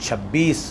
26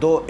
2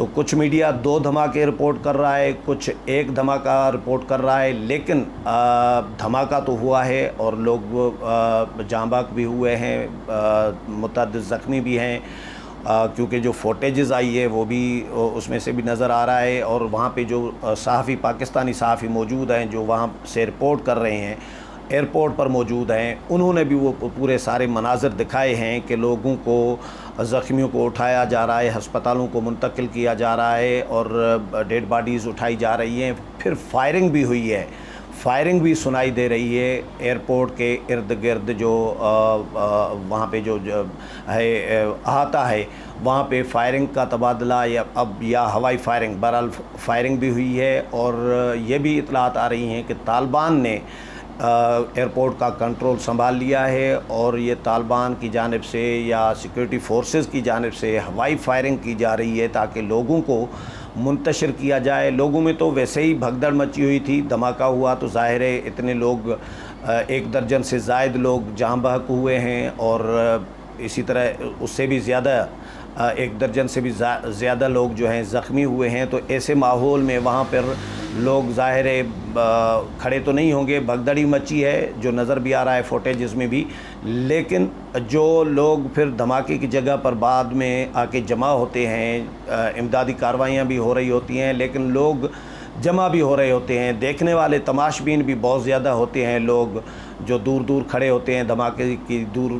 تو کچھ میڈیا 2 دھماکے رپورٹ کر رہا ہے، کچھ 1 دھماکہ رپورٹ کر رہا ہے، لیکن دھماکہ تو ہوا ہے اور لوگ جاں بحق بھی ہوئے ہیں، متعدد زخمی بھی ہیں، کیونکہ جو فوٹیجز آئی ہے وہ بھی اس میں سے بھی نظر آ رہا ہے، اور وہاں پہ جو صحافی پاکستانی صحافی موجود ہیں جو وہاں سے رپورٹ کر رہے ہیں، ایئرپورٹ پر موجود ہیں، انہوں نے بھی وہ پورے سارے مناظر دکھائے ہیں کہ لوگوں کو، زخمیوں کو اٹھایا جا رہا ہے، ہسپتالوں کو منتقل کیا جا رہا ہے اور ڈیڈ باڈیز اٹھائی جا رہی ہیں، پھر فائرنگ بھی ہوئی ہے، فائرنگ بھی سنائی دے رہی ہے ایئرپورٹ کے ارد گرد، جو وہاں پہ جو ہے احاطہ ہے وہاں پہ فائرنگ کا تبادلہ یا ہوائی فائرنگ، بہرحال فائرنگ بھی ہوئی ہے، اور یہ بھی اطلاعات آ رہی ہیں کہ طالبان نے ایئرپورٹ کا کنٹرول سنبھال لیا ہے، اور یہ طالبان کی جانب سے یا سیکورٹی فورسز کی جانب سے ہوائی فائرنگ کی جا رہی ہے تاکہ لوگوں کو منتشر کیا جائے۔ لوگوں میں تو ویسے ہی بھگدڑ مچی ہوئی تھی، دھماکہ ہوا تو ظاہر ہے اتنے لوگ، 1 درجن سے زائد لوگ جاں بحق ہوئے ہیں، اور اسی طرح اس سے بھی زیادہ 1 درجن سے بھی زیادہ لوگ جو ہیں زخمی ہوئے ہیں۔ تو ایسے ماحول میں وہاں پر لوگ ظاہر ہے کھڑے تو نہیں ہوں گے، بھگدڑی مچی ہے جو نظر بھی آ رہا ہے فوٹیجز میں بھی، لیکن جو لوگ پھر دھماکے کی جگہ پر بعد میں آ کے جمع ہوتے ہیں، امدادی کارروائیاں بھی ہو رہی ہوتی ہیں، لیکن لوگ جمع بھی ہو رہے ہوتے ہیں، دیکھنے والے تماشبین بھی بہت زیادہ ہوتے ہیں، لوگ جو دور دور کھڑے ہوتے ہیں دھماکے کی دور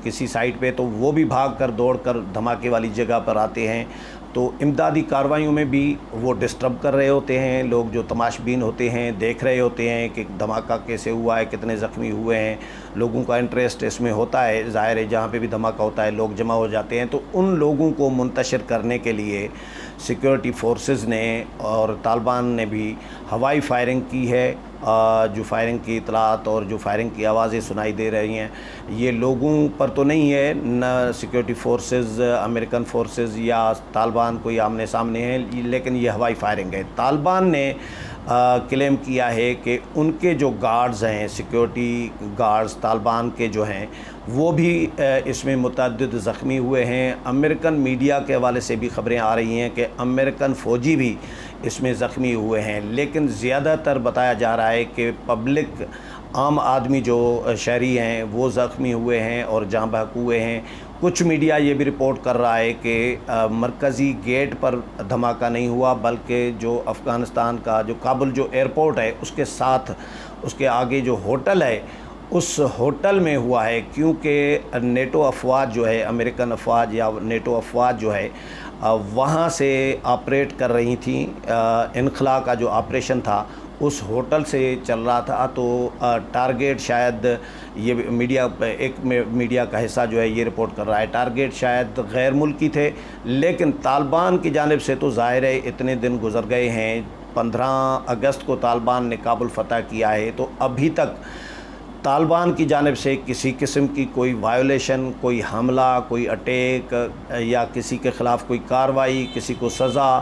کسی سائٹ پہ، تو وہ بھی بھاگ کر دوڑ کر دھماکے والی جگہ پر آتے ہیں، تو امدادی کارروائیوں میں بھی وہ ڈسٹرب کر رہے ہوتے ہیں، لوگ جو تماشبین ہوتے ہیں دیکھ رہے ہوتے ہیں کہ دھماکہ کیسے ہوا ہے، کتنے زخمی ہوئے ہیں، لوگوں کا انٹرسٹ اس میں ہوتا ہے، ظاہر ہے جہاں پہ بھی دھماکہ ہوتا ہے لوگ جمع ہو جاتے ہیں، تو ان لوگوں کو منتشر کرنے کے لیے سیکورٹی فورسز نے اور طالبان نے بھی ہوائی فائرنگ کی ہے۔ جو فائرنگ کی اطلاعات اور جو فائرنگ کی آوازیں سنائی دے رہی ہیں، یہ لوگوں پر تو نہیں ہے، نہ سیکورٹی فورسز، امریکن فورسز یا طالبان کوئی آمنے سامنے ہیں، لیکن یہ ہوائی فائرنگ ہے۔ طالبان نے کلیم کیا ہے کہ ان کے جو گارڈز ہیں، سیکورٹی گارڈز طالبان کے جو ہیں، وہ بھی اس میں متعدد زخمی ہوئے ہیں۔ امریکن میڈیا کے حوالے سے بھی خبریں آ رہی ہیں کہ امریکن فوجی بھی اس میں زخمی ہوئے ہیں، لیکن زیادہ تر بتایا جا رہا ہے کہ پبلک، عام آدمی جو شہری ہیں وہ زخمی ہوئے ہیں اور جاں بحق ہوئے ہیں۔ کچھ میڈیا یہ بھی رپورٹ کر رہا ہے کہ مرکزی گیٹ پر دھماکہ نہیں ہوا، بلکہ جو افغانستان کا جو کابل جو ایئرپورٹ ہے اس کے ساتھ، اس کے آگے جو ہوٹل ہے، اس ہوٹل میں ہوا ہے، کیونکہ نیٹو افواج جو ہے، امریکن افواج یا نیٹو افواج جو ہے وہاں سے آپریٹ کر رہی تھیں، انخلا کا جو آپریشن تھا اس ہوٹل سے چل رہا تھا، تو ٹارگیٹ شاید، یہ میڈیا، ایک میڈیا کا حصہ جو ہے یہ رپورٹ کر رہا ہے، ٹارگیٹ شاید غیر ملکی تھے، لیکن طالبان کی جانب سے تو ظاہر ہے اتنے دن گزر گئے ہیں، 15 اگست کو طالبان نے کابل فتح کیا ہے، تو ابھی تک طالبان کی جانب سے کسی قسم کی کوئی وائولیشن، کوئی حملہ، کوئی اٹیک یا کسی کے خلاف کوئی کارروائی، کسی کو سزا،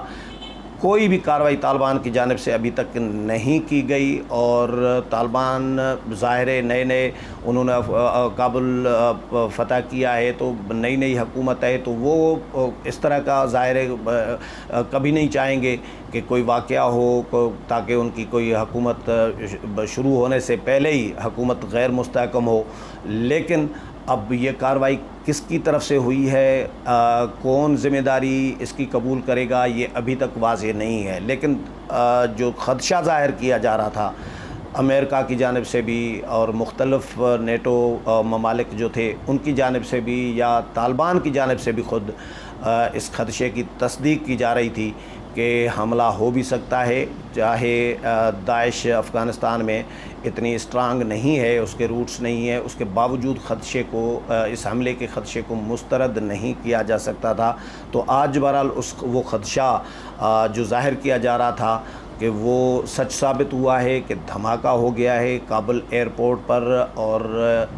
کوئی بھی کارروائی طالبان کی جانب سے ابھی تک نہیں کی گئی، اور طالبان ظاہر نئے انہوں نے کابل فتح کیا ہے، تو نئی حکومت ہے، تو وہ اس طرح کا ظاہر کبھی نہیں چاہیں گے کہ کوئی واقعہ ہو تاکہ ان کی کوئی حکومت شروع ہونے سے پہلے ہی حکومت غیر مستحکم ہو، لیکن اب یہ کارروائی کس کی طرف سے ہوئی ہے، کون ذمہ داری اس کی قبول کرے گا، یہ ابھی تک واضح نہیں ہے، لیکن جو خدشہ ظاہر کیا جا رہا تھا امریکہ کی جانب سے بھی اور مختلف نیٹو ممالک جو تھے ان کی جانب سے بھی، یا طالبان کی جانب سے بھی خود اس خدشے کی تصدیق کی جا رہی تھی کہ حملہ ہو بھی سکتا ہے، چاہے داعش افغانستان میں اتنی اسٹرانگ نہیں ہے، اس کے روٹس نہیں ہے، اس کے باوجود خدشے کو، اس حملے کے خدشے کو مسترد نہیں کیا جا سکتا تھا، تو آج بہرحال وہ خدشہ جو ظاہر کیا جا رہا تھا کہ وہ سچ ثابت ہوا ہے کہ دھماکہ ہو گیا ہے کابل ایئرپورٹ پر، اور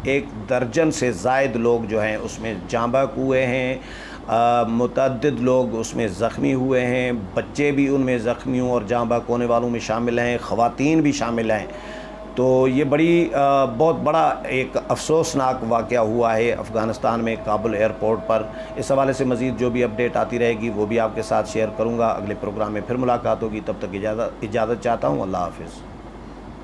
1 درجن سے زائد لوگ جو ہیں اس میں جاں بحق ہوئے ہیں، متعدد لوگ اس میں زخمی ہوئے ہیں، بچے بھی ان میں زخمیوں اور جاں بحق ہونے والوں میں شامل ہیں، خواتین بھی شامل ہیں، تو یہ بہت بڑا ایک افسوسناک واقعہ ہوا ہے افغانستان میں کابل ایئرپورٹ پر۔ اس حوالے سے مزید جو بھی اپڈیٹ آتی رہے گی وہ بھی آپ کے ساتھ شیئر کروں گا۔ اگلے پروگرام میں پھر ملاقات ہوگی، تب تک اجازت چاہتا ہوں۔ اللہ حافظ۔